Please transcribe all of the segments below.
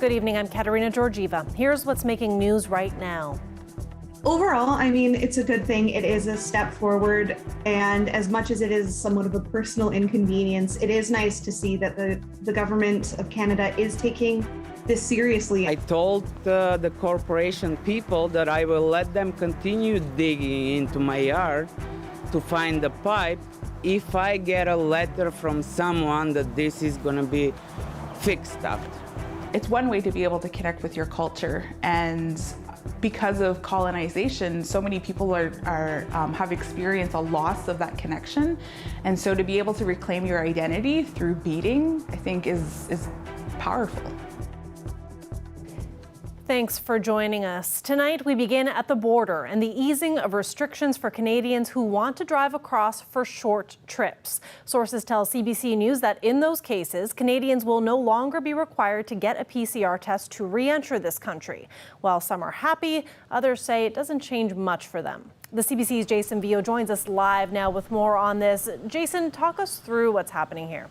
Good evening, I'm Katerina Georgieva. Here's what's making news right now. Overall, I mean, it's a good thing. It is a step forward. And as much as it is somewhat of a personal inconvenience, it is nice to see that the government of Canada is taking this seriously. I told the corporation people that I will let them continue digging into my yard to find the pipe if I get a letter from someone that this is going to be fixed up. It's one way to be able to connect with your culture, and because of colonization, so many people have experienced a loss of that connection, and so to be able to reclaim your identity through beading, I think is powerful. Thanks for joining us. Tonight, we begin at the border and the easing of restrictions for Canadians who want to drive across for short trips. Sources tell CBC News that in those cases, Canadians will no longer be required to get a PCR test to re-enter this country. While some are happy, others say it doesn't change much for them. The CBC's Jason Vio joins us live now with more on this. Jason, talk us through what's happening here.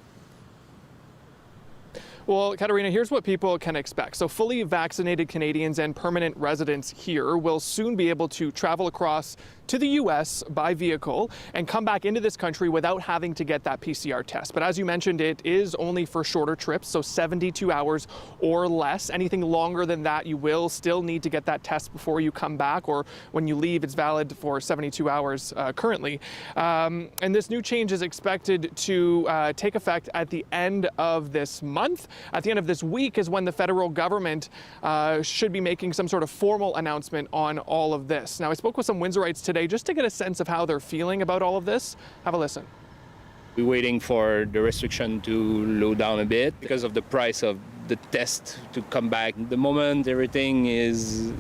Well, Katerina, here's what people can expect. So fully vaccinated Canadians and permanent residents here will soon be able to travel across to the U.S. by vehicle and come back into this country without having to get that PCR test. But as you mentioned, it is only for shorter trips, so 72 hours or less. Anything longer than that, you will still need to get that test before you come back, or when you leave, it's valid for 72 hours currently. And this new change is expected to take effect at the end of this month. At the end of this week is when the federal government should be making some sort of formal announcement on all of this. Now, I spoke with some Windsorites today just to get a sense of how they're feeling about all of this. Have a listen. We're waiting for the restriction to low down a bit because of the price of the test to come back. The moment everything is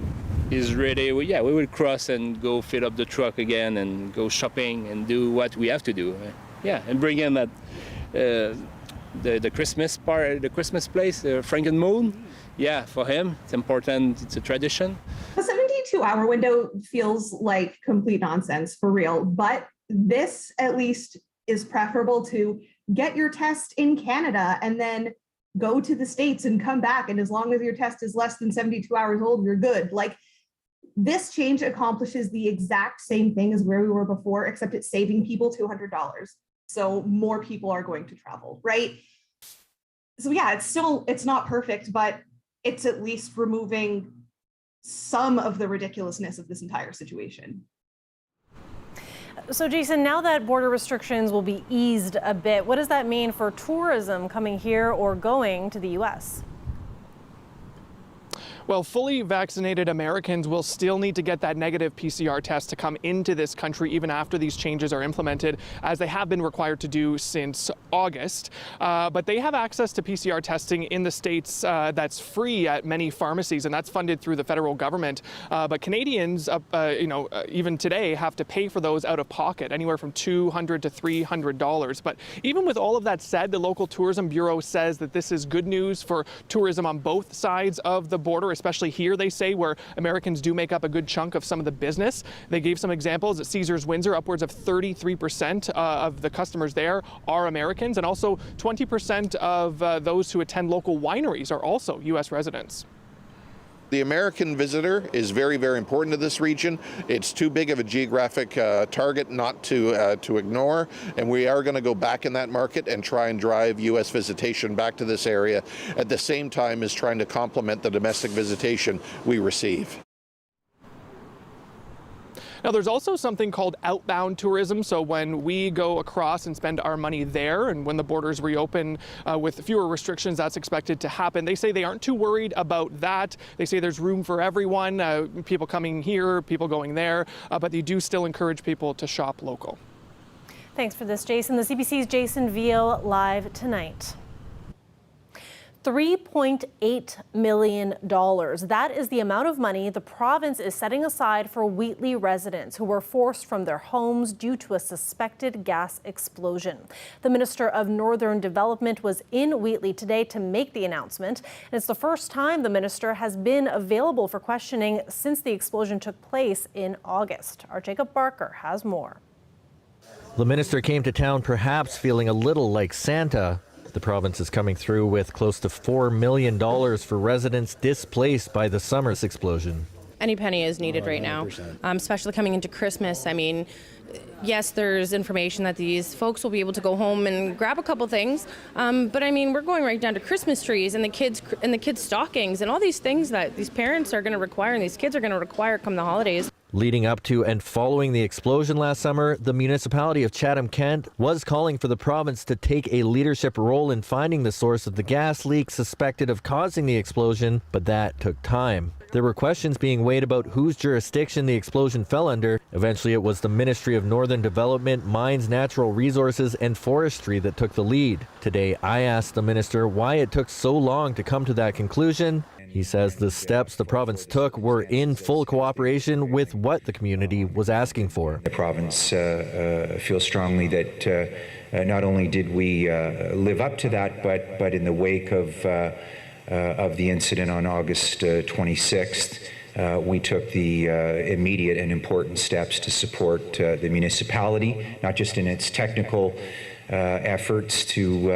ready, we will cross and go fill up the truck again and go shopping and do what we have to do. Yeah, and bring in that the Christmas part, the Christmas place, Frankenmoon. Yeah, for him, it's important. It's a tradition. The 72-hour window feels like complete nonsense for real, but this at least is preferable to get your test in Canada and then go to the States and come back. And as long as your test is less than 72 hours old, you're good. Like, this change accomplishes the exact same thing as where we were before, except it's saving people $200. So more people are going to travel, right? So yeah, it's not perfect, but it's at least removing some of the ridiculousness of this entire situation. So Jason, now that border restrictions will be eased a bit, what does that mean for tourism coming here or going to the U.S.? Well, fully vaccinated Americans will still need to get that negative PCR test to come into this country even after these changes are implemented, as they have been required to do since August. But they have access to PCR testing in the States that's free at many pharmacies, and that's funded through the federal government. But Canadians, even today, have to pay for those out of pocket, anywhere from $200 to $300. But even with all of that said, the local tourism bureau says that this is good news for tourism on both sides of the border, especially here, they say, where Americans do make up a good chunk of some of the business. They gave some examples at CBC Windsor. Upwards of 33% of the customers there are Americans, and also 20% of those who attend local wineries are also U.S. residents. The American visitor is very, very important to this region. It's too big of a geographic target not to ignore, and we are going to go back in that market and try and drive U.S. visitation back to this area at the same time as trying to complement the domestic visitation we receive. Now, there's also something called outbound tourism. So when we go across and spend our money there, and when the borders reopen with fewer restrictions, that's expected to happen. They say they aren't too worried about that. They say there's room for everyone, people coming here, people going there, but they do still encourage people to shop local. Thanks for this, Jason. The CBC's Jason Vio live tonight. $3.8 million. That is the amount of money the province is setting aside for Wheatley residents who were forced from their homes due to a suspected gas explosion. The Minister of Northern Development was in Wheatley today to make the announcement. And it's the first time the minister has been available for questioning since the explosion took place in August. Our Jacob Barker has more. The minister came to town perhaps feeling a little like Santa, The province is coming through with close to $4 million for residents displaced by the summer's explosion. Any penny is needed right now, especially coming into Christmas. I mean, yes, there's information that these folks will be able to go home and grab a couple things, but I mean, we're going right down to Christmas trees and the kids' stockings and all these things that these parents are going to require and these kids are going to require come the holidays. Leading up to and following the explosion last summer, the municipality of Chatham-Kent was calling for the province to take a leadership role in finding the source of the gas leak suspected of causing the explosion, but that took time. There were questions being weighed about whose jurisdiction the explosion fell under. Eventually, it was the Ministry of Northern Development, Mines, Natural Resources, and Forestry that took the lead. Today, I asked the minister why it took so long to come to that conclusion. He says the steps the province took were in full cooperation with what the community was asking for. The province feels strongly that not only did we live up to that, but in the wake of the incident on August 26th, we took the immediate and important steps to support the municipality, not just in its technical efforts to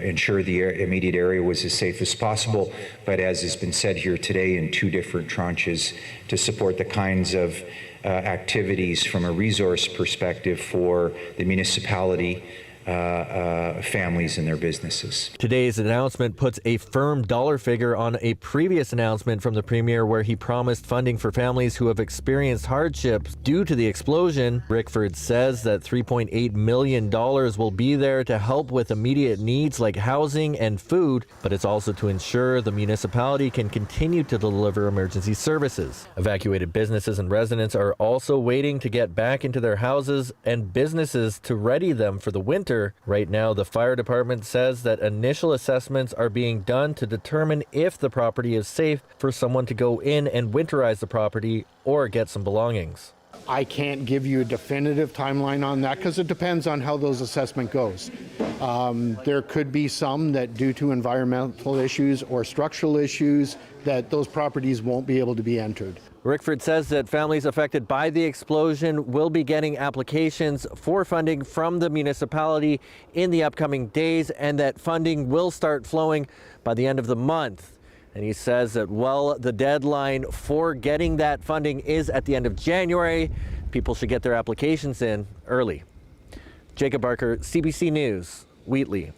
ensure the immediate area was as safe as possible, but as has been said here today, in two different tranches to support the kinds of activities from a resource perspective for the municipality, families and their businesses. Today's announcement puts a firm dollar figure on a previous announcement from the Premier where he promised funding for families who have experienced hardships due to the explosion. Rickford says that $3.8 million will be there to help with immediate needs like housing and food, but it's also to ensure the municipality can continue to deliver emergency services. Evacuated businesses and residents are also waiting to get back into their houses and businesses to ready them for the winter. Right now, the fire department says that initial assessments are being done to determine if the property is safe for someone to go in and winterize the property or get some belongings. I can't give you a definitive timeline on that because it depends on how those assessment goes. There could be some that due to environmental issues or structural issues that those properties won't be able to be entered. Rickford says that families affected by the explosion will be getting applications for funding from the municipality in the upcoming days and that funding will start flowing by the end of the month. And he says that while the deadline for getting that funding is at the end of January, people should get their applications in early. Jacob Barker, CBC News, Wheatley.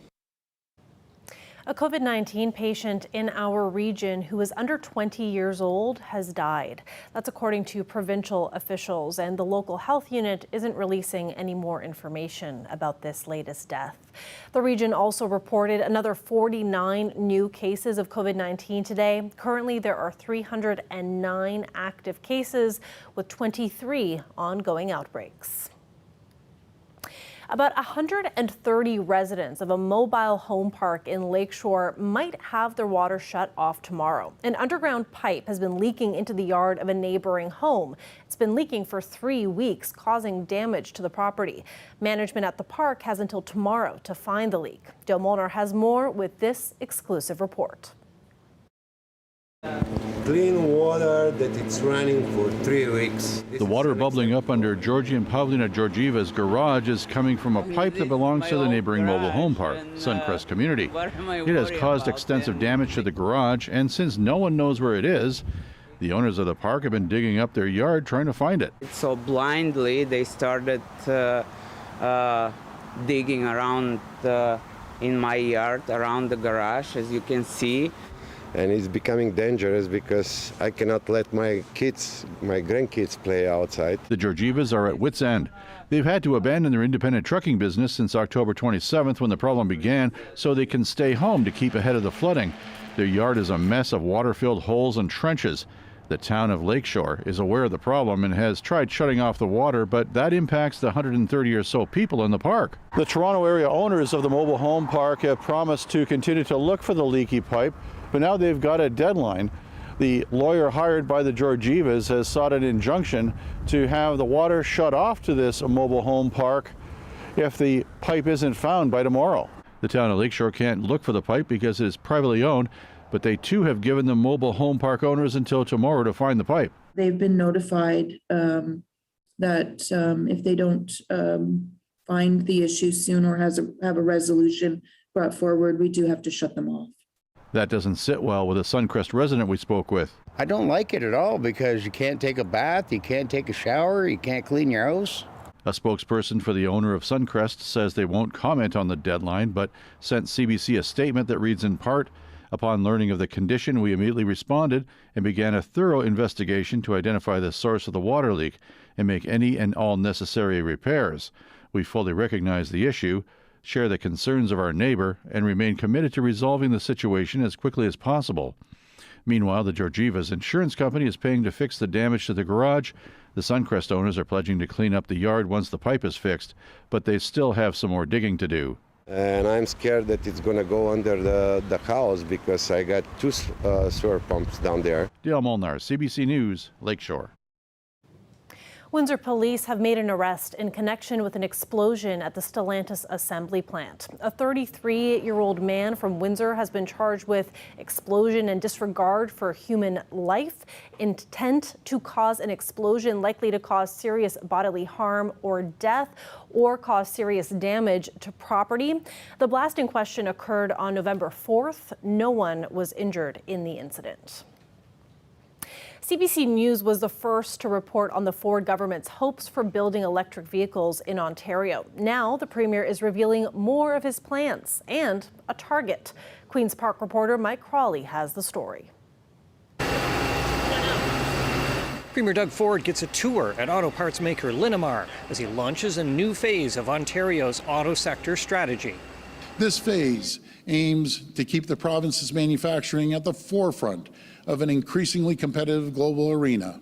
A COVID-19 patient in our region who is under 20 years old has died. That's according to provincial officials, and the local health unit isn't releasing any more information about this latest death. The region also reported another 49 new cases of COVID-19 today. Currently, there are 309 active cases with 23 ongoing outbreaks. About 130 residents of a mobile home park in Lakeshore might have their water shut off tomorrow. An underground pipe has been leaking into the yard of a neighboring home. It's been leaking for 3 weeks, causing damage to the property. Management at the park has until tomorrow to find the leak. Dale Molnar has more with this exclusive report. Clean water that it's running for 3 weeks. The water bubbling up under Georgie and Pavlina Georgieva's garage is coming from a pipe that belongs to the neighboring mobile home park, Suncrest Community. It has caused extensive damage to the garage, and since no one knows where it is, the owners of the park have been digging up their yard trying to find it. So blindly they started digging around in my yard, around the garage, as you can see. And it's becoming dangerous because I cannot let my grandkids play outside. The Georgievas are at wit's end. They've had to abandon their independent trucking business since October 27th when the problem began so they can stay home to keep ahead of the flooding. Their yard is a mess of water-filled holes and trenches. The town of Lakeshore is aware of the problem and has tried shutting off the water, but that impacts the 130 or so people in the park. The Toronto area owners of the mobile home park have promised to continue to look for the leaky pipe, but now they've got a deadline. The lawyer hired by the Georgievas has sought an injunction to have the water shut off to this mobile home park if the pipe isn't found by tomorrow. The town of Lakeshore can't look for the pipe because it is privately owned, but they too have given the mobile home park owners until tomorrow to find the pipe. They've been notified that if they don't find the issue soon or have a resolution brought forward, we do have to shut them off. That doesn't sit well with a Suncrest resident we spoke with. I don't like it at all because you can't take a bath, you can't take a shower, you can't clean your house. A spokesperson for the owner of Suncrest says they won't comment on the deadline, but sent CBC a statement that reads in part, "Upon learning of the condition, we immediately responded and began a thorough investigation to identify the source of the water leak and make any and all necessary repairs. We fully recognize the issue, share the concerns of our neighbor, and remain committed to resolving the situation as quickly as possible." Meanwhile, the Georgievas Insurance Company is paying to fix the damage to the garage. The Suncrest owners are pledging to clean up the yard once the pipe is fixed, but they still have some more digging to do. And I'm scared that it's going to go under the house because I got two sewer pumps down there. Dale Molnar, CBC News, Lakeshore. Windsor police have made an arrest in connection with an explosion at the Stellantis assembly plant. A 33-year-old man from Windsor has been charged with explosion and disregard for human life, intent to cause an explosion likely to cause serious bodily harm or death, or cause serious damage to property. The blast in question occurred on November 4th. No one was injured in the incident. CBC News was the first to report on the Ford government's hopes for building electric vehicles in Ontario. Now the Premier is revealing more of his plans and a target. Queen's Park reporter Mike Crawley has the story. Premier Doug Ford gets a tour at auto parts maker Linamar as he launches a new phase of Ontario's auto sector strategy. This phase aims to keep the province's manufacturing at the forefront of an increasingly competitive global arena.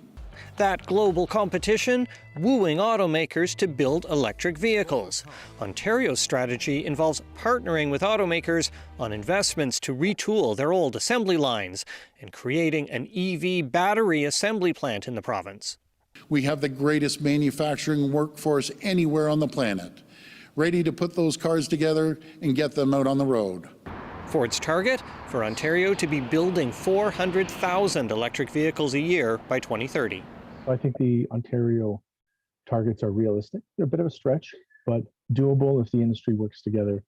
That global competition wooing automakers to build electric vehicles. Ontario's strategy involves partnering with automakers on investments to retool their old assembly lines and creating an EV battery assembly plant in the province. We have the greatest manufacturing workforce anywhere on the planet, ready to put those cars together and get them out on the road. Ford's target for Ontario to be building 400,000 electric vehicles a year by 2030. I think the Ontario targets are realistic. They're a bit of a stretch, but doable if the industry works together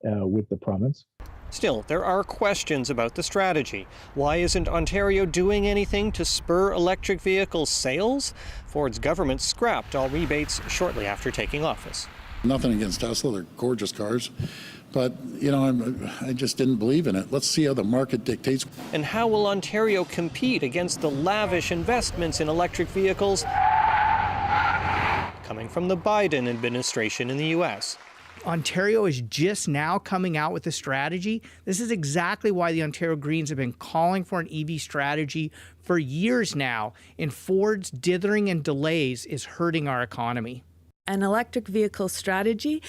with the province. Still, there are questions about the strategy. Why isn't Ontario doing anything to spur electric vehicle sales? Ford's government scrapped all rebates shortly after taking office. Nothing against Tesla, they're gorgeous cars. But, you know, I just didn't believe in it. Let's see how the market dictates. And how will Ontario compete against the lavish investments in electric vehicles coming from the Biden administration in the U.S.? Ontario is just now coming out with a strategy. This is exactly why the Ontario Greens have been calling for an EV strategy for years now, and Ford's dithering and delays is hurting our economy. An electric vehicle strategy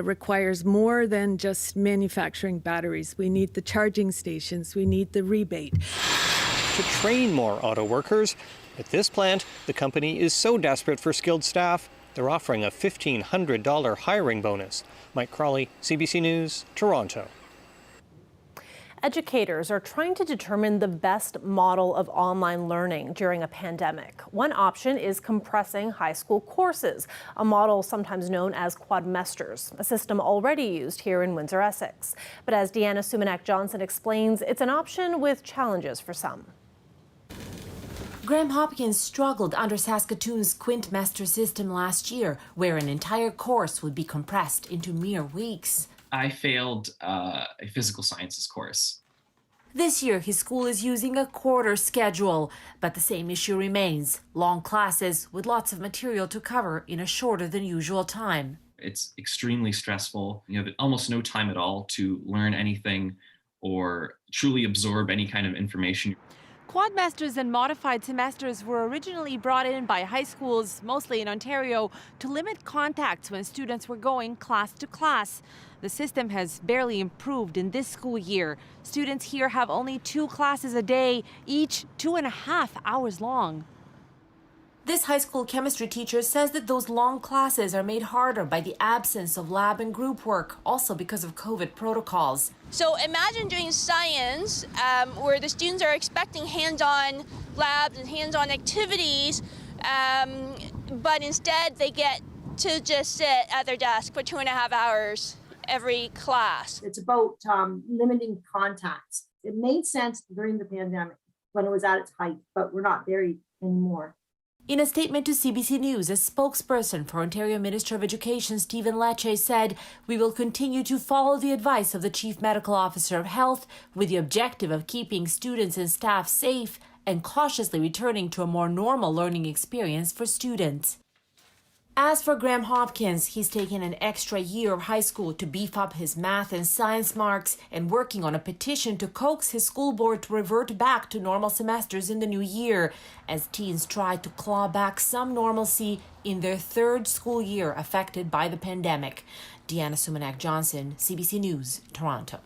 requires more than just manufacturing batteries. We need the charging stations, we need the rebate. To train more auto workers, at this plant, the company is so desperate for skilled staff, they're offering a $1,500 hiring bonus. Mike Crawley, CBC News, Toronto. Educators are trying to determine the best model of online learning during a pandemic. One option is compressing high school courses, a model sometimes known as Quadmasters, a system already used here in Windsor, Essex. But as Deanna Sumanak-Johnson explains, it's an option with challenges for some. Graham Hopkins struggled under Saskatoon's Quadmasters system last year, where an entire course would be compressed into mere weeks. I failed a physical sciences course. This year, his school is using a quarter schedule, but the same issue remains. Long classes with lots of material to cover in a shorter than usual time. It's extremely stressful. You have almost no time at all to learn anything or truly absorb any kind of information. Quadmasters and modified semesters were originally brought in by high schools, mostly in Ontario, to limit contacts when students were going class to class. The system has barely improved in this school year. Students here have only 2 classes a day, each 2.5 hours long. This high school chemistry teacher says that those long classes are made harder by the absence of lab and group work, also because of COVID protocols. So imagine doing science where the students are expecting hands-on labs and hands-on activities, but instead they get to just sit at their desk for 2.5 hours. every class. It's about limiting contacts. It made sense during the pandemic when it was at its height, but we're not there anymore. In a statement to CBC News, a spokesperson for Ontario Minister of Education Stephen Lecce said, "We will continue to follow the advice of the Chief Medical Officer of Health with the objective of keeping students and staff safe and cautiously returning to a more normal learning experience for students." As for Graham Hopkins, he's taken an extra year of high school to beef up his math and science marks and working on a petition to coax his school board to revert back to normal semesters in the new year, as teens try to claw back some normalcy in their third school year affected by the pandemic. Deanna Sumanak-Johnson, CBC News, Toronto.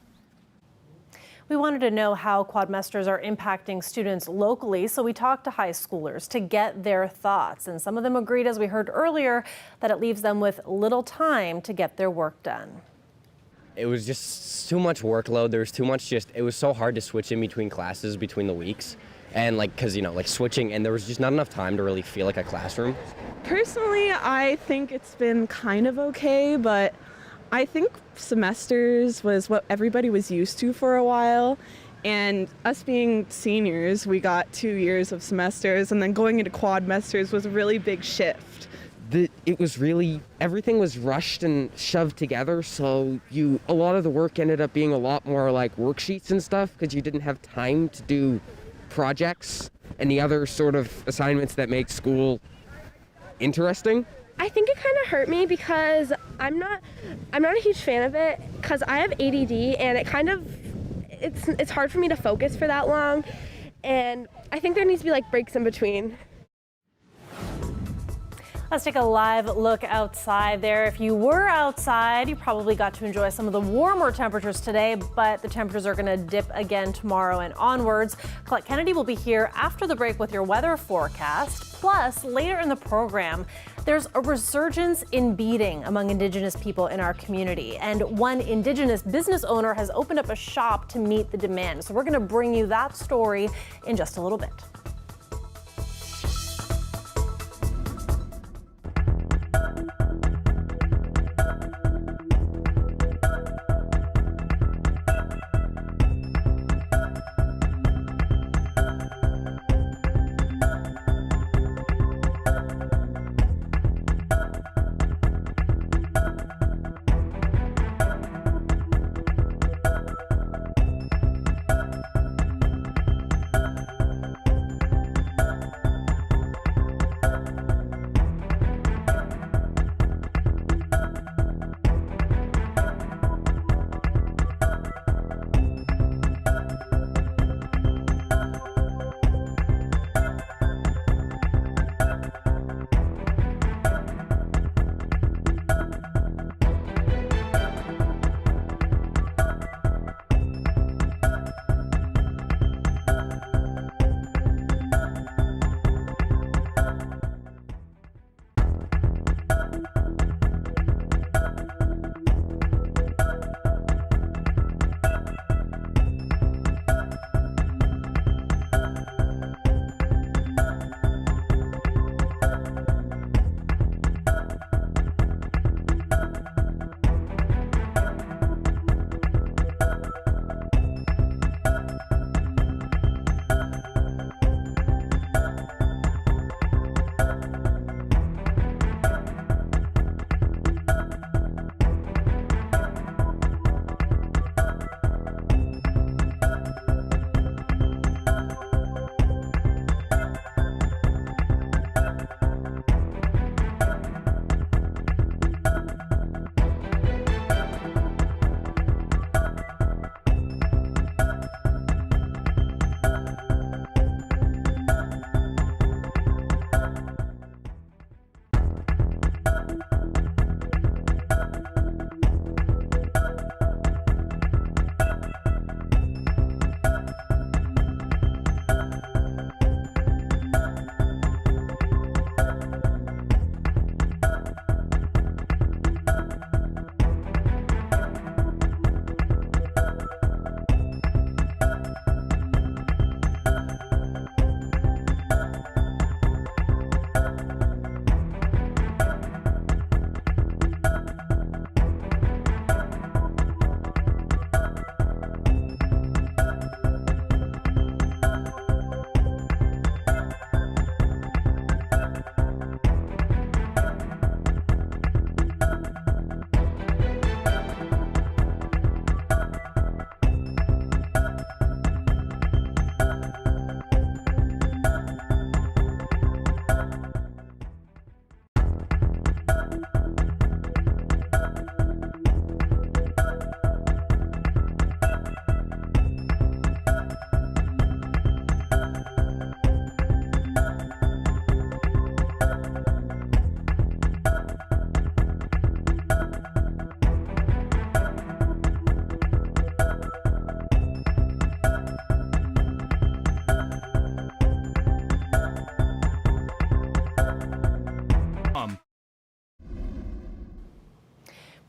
We wanted to know how Quadmasters are impacting students locally, so we talked to high schoolers to get their thoughts. And some of them agreed, as we heard earlier, that it leaves them with little time to get their work done. It was just too much workload. There was too much it was so hard to switch in between classes between the weeks. And because, switching, and there was just not enough time to really feel like a classroom. Personally, I think it's been kind of okay, but I think semesters was what everybody was used to for a while, and us being seniors, we got 2 years of semesters, and then going into Quadmasters was a really big shift. It was really, everything was rushed and shoved together, so a lot of the work ended up being a lot more like worksheets and stuff, because you didn't have time to do projects and the other sort of assignments that make school interesting. I think it kind of hurt me because I'm not a huge fan of it because I have ADD and it's hard for me to focus for that long, and I think there needs to be breaks in between. Let's take a live look outside there. If you were outside, you probably got to enjoy some of the warmer temperatures today, but the temperatures are going to dip again tomorrow and onwards. Colette Kennedy will be here after the break with your weather forecast. Plus, later in the program, there's a resurgence in beading among Indigenous people in our community, and one Indigenous business owner has opened up a shop to meet the demand. So we're going to bring you that story in just a little bit.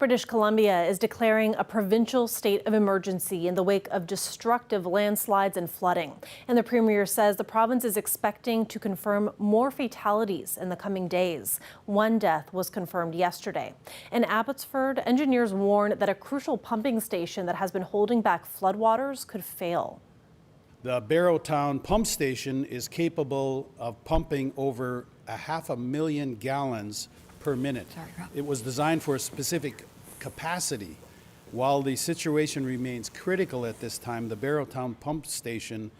British Columbia is declaring a provincial state of emergency in the wake of destructive landslides and flooding. And the Premier says the province is expecting to confirm more fatalities in the coming days. One death was confirmed yesterday. In Abbotsford, engineers warn that a crucial pumping station that has been holding back floodwaters could fail. The Barrowtown pump station is capable of pumping over 500,000 gallons per minute. It was designed for a specific capacity. While the situation remains critical at this time, the Barrowtown pump station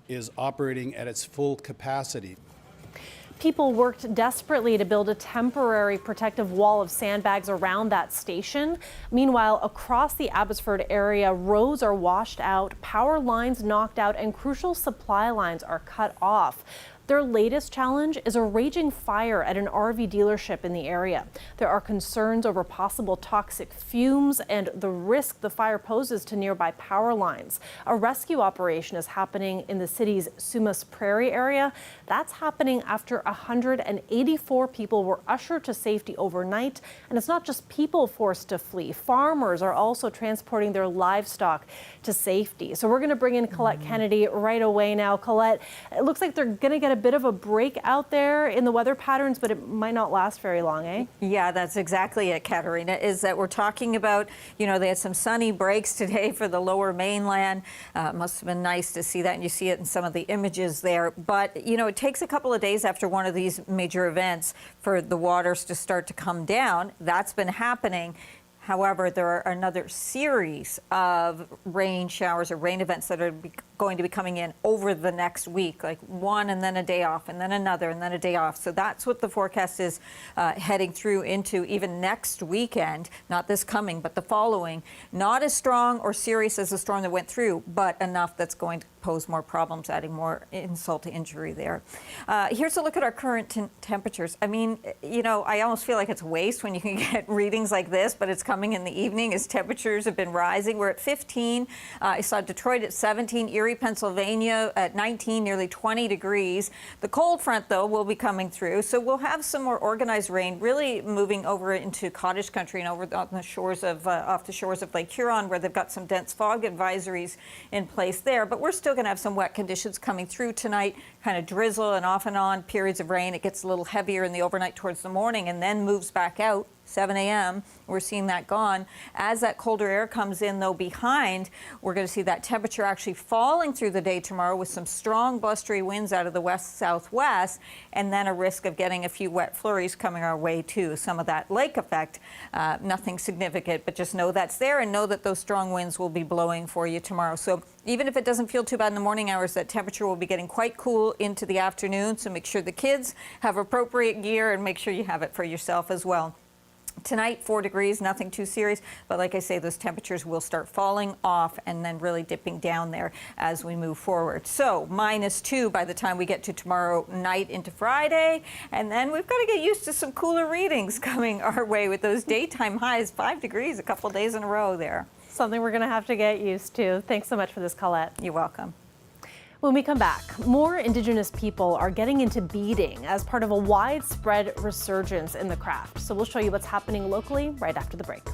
is operating at its full capacity. People worked desperately to build a temporary protective wall of sandbags around that station. Meanwhile, across the Abbotsford area, roads are washed out, power lines knocked out, and crucial supply lines are cut off. Their latest challenge is a raging fire at an RV dealership in the area. There are concerns over possible toxic fumes and the risk the fire poses to nearby power lines. A rescue operation is happening in the city's Sumas Prairie area. That's happening after 184 people were ushered to safety overnight. And it's not just people forced to flee. Farmers are also transporting their livestock to safety. So we're going to bring in Colette Kennedy right away now. Colette, it looks like they're going to get a bit of a break out there in the weather patterns, but it might not last very long, eh? Yeah, that's exactly it, Katerina, is that we're talking about, they had some sunny breaks today for the lower mainland. Must have been nice to see that, and you see it in some of the images there. But, it takes a couple of days after one of these major events for the waters to start to come down. That's been happening. However, there are another series of rain showers or rain events that are going to be coming in over the next week, like one and then a day off and then another and then a day off. So that's what the forecast is heading through into even next weekend, not this coming, but the following. Not as strong or serious as the storm that went through, but enough that's going to pose more problems, adding more insult to injury there. Here's a look at our current temperatures. I mean, I almost feel like it's waste when you can get readings like this, but it's coming in the evening as temperatures have been rising. We're at 15. I saw Detroit at 17, Erie, Pennsylvania at 19, nearly 20 degrees. The cold front, though, will be coming through, so we'll have some more organized rain, really moving over into cottage country and over on the shores of off the shores of Lake Huron, where they've got some dense fog advisories in place there. But we're still going to have some wet conditions coming through tonight, kind of drizzle and off and on periods of rain. It gets a little heavier in the overnight towards the morning and then moves back out. 7 a.m. We're seeing that gone. As that colder air comes in, though, behind, we're going to see that temperature actually falling through the day tomorrow with some strong blustery winds out of the west-southwest, and then a risk of getting a few wet flurries coming our way, too. Some of that lake effect, nothing significant, but just know that's there and know that those strong winds will be blowing for you tomorrow. So even if it doesn't feel too bad in the morning hours, that temperature will be getting quite cool into the afternoon. So make sure the kids have appropriate gear and make sure you have it for yourself as well. Tonight, 4 degrees, nothing too serious, but like I say, those temperatures will start falling off and then really dipping down there as we move forward. So -2 by the time we get to tomorrow night into Friday, and then we've got to get used to some cooler readings coming our way with those daytime highs, 5 degrees a couple days in a row there. Something we're going to have to get used to. Thanks so much for this, Colette. You're welcome. When we come back, more Indigenous people are getting into beading as part of a widespread resurgence in the craft. So we'll show you what's happening locally right after the break.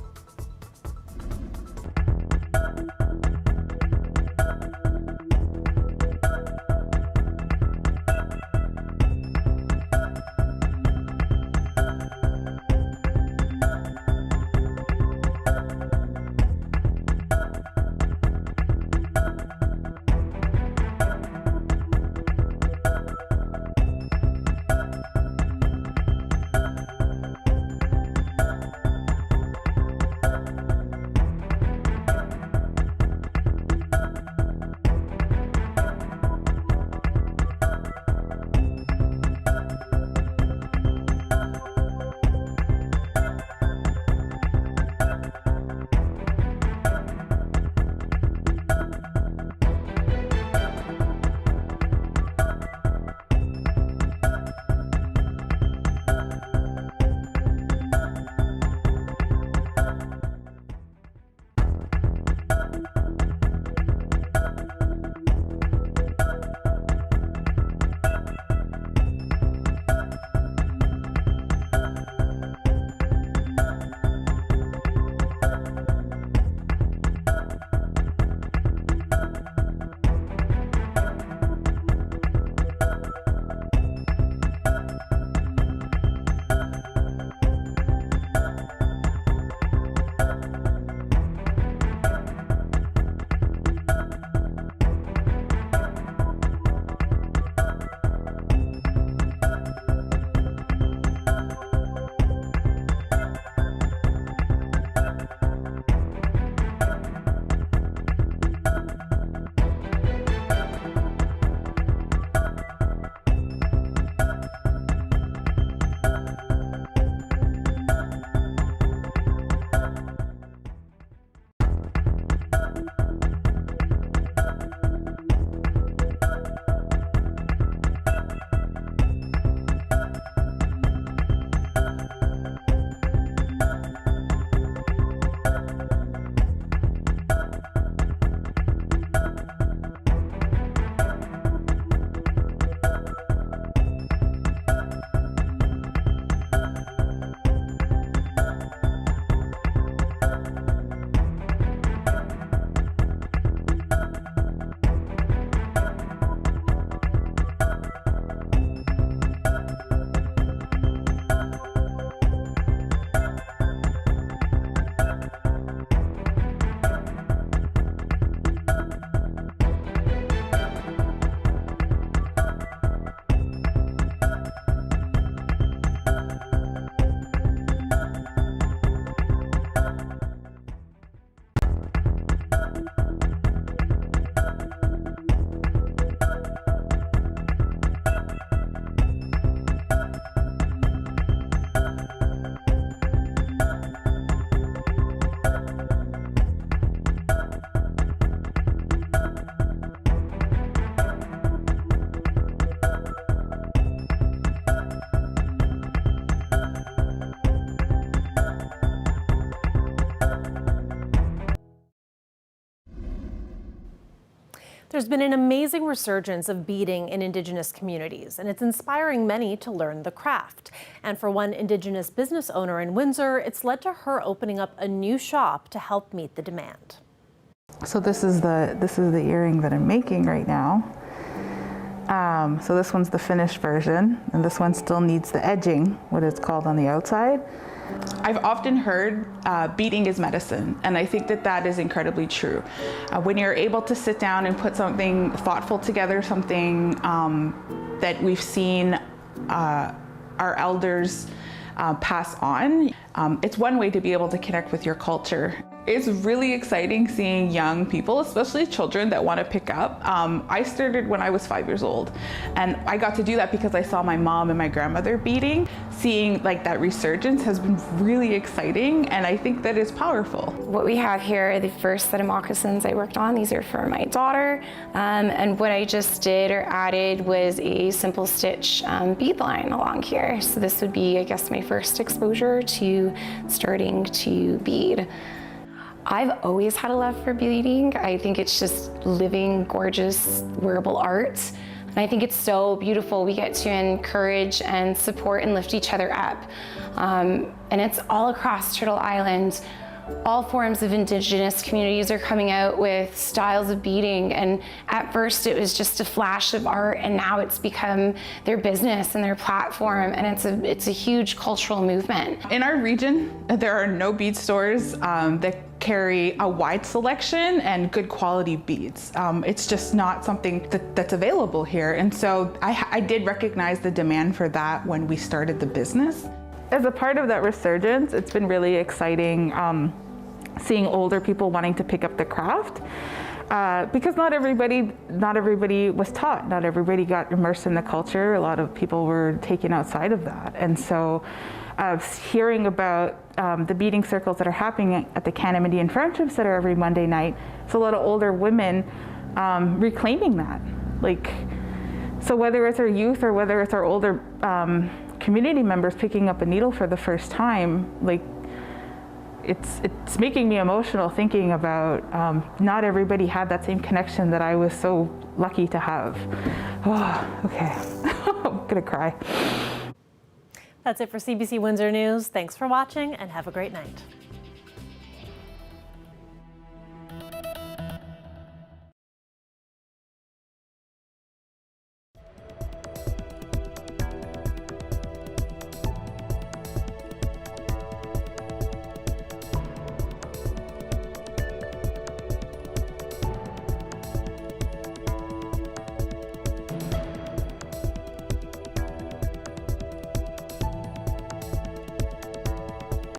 There's been an amazing resurgence of beading in Indigenous communities, and it's inspiring many to learn the craft. And for one Indigenous business owner in Windsor, it's led to her opening up a new shop to help meet the demand. So this is the earring that I'm making right now. So this one's the finished version, and this one still needs the edging, what it's called on the outside. I've often heard beading is medicine, and I think that is incredibly true. When you're able to sit down and put something thoughtful together, something that we've seen our elders pass on, it's one way to be able to connect with your culture. It's really exciting seeing young people, especially children, that want to pick up. I started when I was 5 years old, and I got to do that because I saw my mom and my grandmother beading. Seeing like that resurgence has been really exciting, and I think that is powerful. What we have here are the first set of moccasins I worked on. These are for my daughter, and what I just did or added was a simple stitch bead line along here. So this would be, I guess, my first exposure to starting to bead. I've always had a love for beading. I think it's just living, gorgeous, wearable art. And I think it's so beautiful. We get to encourage and support and lift each other up. And it's all across Turtle Island. All forms of Indigenous communities are coming out with styles of beading, and at first it was just a flash of art, and now it's become their business and their platform, and it's a huge cultural movement. In our region, there are no bead stores that carry a wide selection and good quality beads. It's just not something that's available here, and so I did recognize the demand for that when we started the business. As a part of that resurgence, it's been really exciting seeing older people wanting to pick up the craft because not everybody was taught, not everybody got immersed in the culture. A lot of people were taken outside of that, and so hearing about the beading circles that are happening at the Canam Indian Friendships that are every Monday night, it's a lot of older women reclaiming that. So whether it's our youth or whether it's our older community members picking up a needle for the first time, it's making me emotional thinking about not everybody had that same connection that I was so lucky to have. Oh, okay, I'm gonna cry. That's it for CBC Windsor News. Thanks for watching and have a great night.